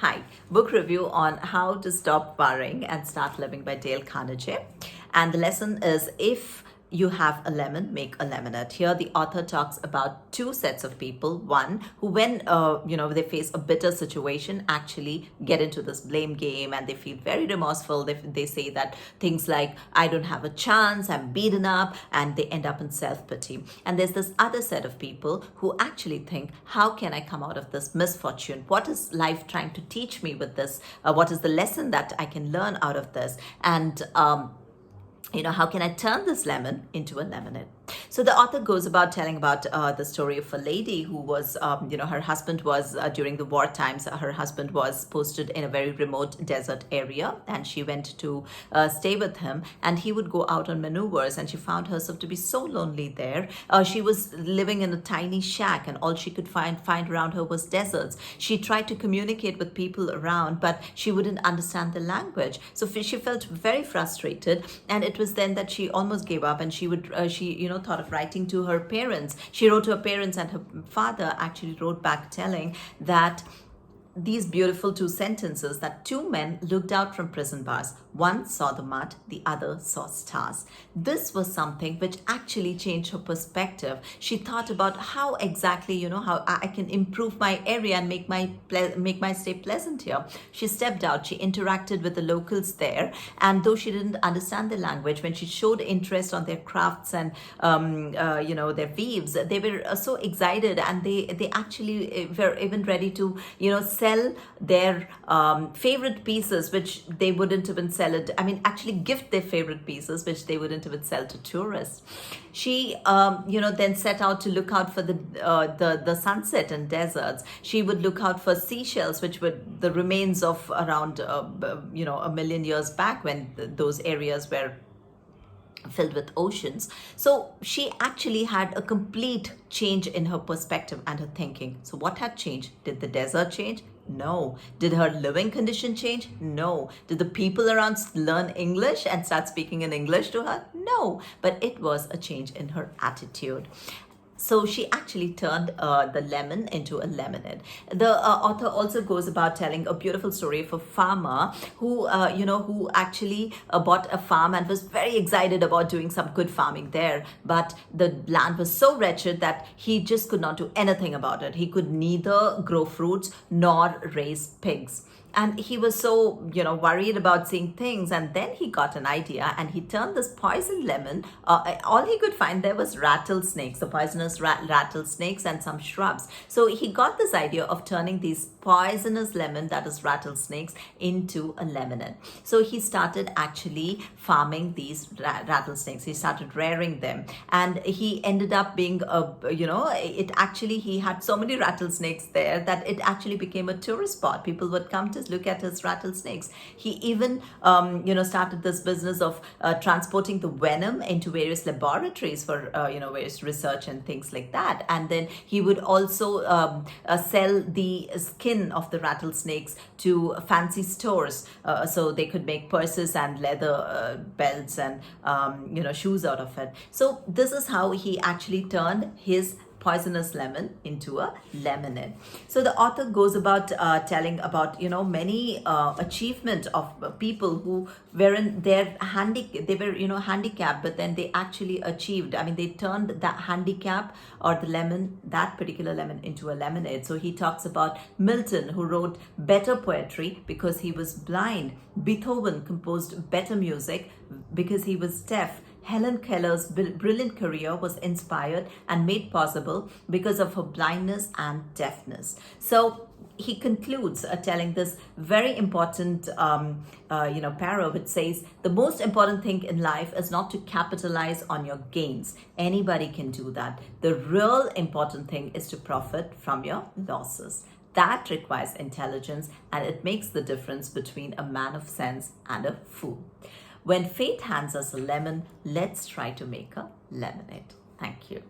Hi, book review on How to Stop Worrying and Start Living by Dale Carnegie. And the lesson is if you have a lemon, make a lemonade. Here, the author talks about two sets of people. One who, when they face a bitter situation, actually get into this blame game and they feel very remorseful. They say that things like, "I don't have a chance, I'm beaten up," and they end up in self-pity. And there's this other set of people who actually think, "How can I come out of this misfortune? What is life trying to teach me with this? What is the lesson that I can learn out of this?" And how can I turn this lemon into a lemonade? So the author goes about telling about the story of a lady who was, her husband was, during the war times, her husband was posted in a very remote desert area, and she went to stay with him, and he would go out on maneuvers, and she found herself to be so lonely there. She was living in a tiny shack, and all she could find around her was deserts. She tried to communicate with people around, but she wouldn't understand the language. So she felt very frustrated, and it was then that she almost gave up, and she thought of writing to her parents. She wrote to her parents, and her father actually wrote back telling that these beautiful two sentences, that two men looked out from prison bars. One saw the mud, the other saw stars. This was something which actually changed her perspective. She thought about how exactly, how I can improve my area and make my stay pleasant here. She stepped out, she interacted with the locals there, and though she didn't understand the language, when she showed interest on their crafts and their weaves, they were so excited, and they actually were even ready to sell their favorite pieces, which they wouldn't even sell it. Actually gift their favorite pieces, which they wouldn't even sell to tourists. She, then set out to look out for the sunset and deserts. She would look out for seashells, which were the remains of around, a million years back when those areas were filled with oceans. So she actually had a complete change in her perspective and her thinking. So what had changed? Did the desert change? No. Did her living condition change? No. Did the people around learn English and start speaking in English to her? No. But it was a change in her attitude. So she actually turned the lemon into a lemonade. The author also goes about telling a beautiful story of a farmer who actually bought a farm and was very excited about doing some good farming there. But the land was so wretched that he just could not do anything about it. He could neither grow fruits nor raise pigs. And he was so, worried about seeing things. And then he got an idea, and he turned this poison lemon. All he could find there was rattlesnakes, the poisonous rattlesnakes, and some shrubs. So he got this idea of turning these poisonous lemon, that is rattlesnakes, into a lemonade. So he started actually farming these rattlesnakes. He started rearing them, and he ended up being he had so many rattlesnakes there that it actually became a tourist spot. People would come to look at his rattlesnakes. He even started this business of transporting the venom into various laboratories for various research and things like that. And then he would also sell the skin of the rattlesnakes to fancy stores, so they could make purses and leather belts and shoes out of it. So this is how he actually turned his poisonous lemon into a lemonade. So the author goes about telling about many achievement of people who were in their handicapped, but then they actually achieved. They turned that handicap or that particular lemon into a lemonade. So he talks about Milton, who wrote better poetry because he was blind. Beethoven composed better music because he was deaf. Helen Keller's brilliant career was inspired and made possible because of her blindness and deafness. So he concludes telling this very important para, which says, the most important thing in life is not to capitalize on your gains. Anybody can do that. The real important thing is to profit from your losses. That requires intelligence, and it makes the difference between a man of sense and a fool. When fate hands us a lemon, let's try to make a lemonade. Thank you.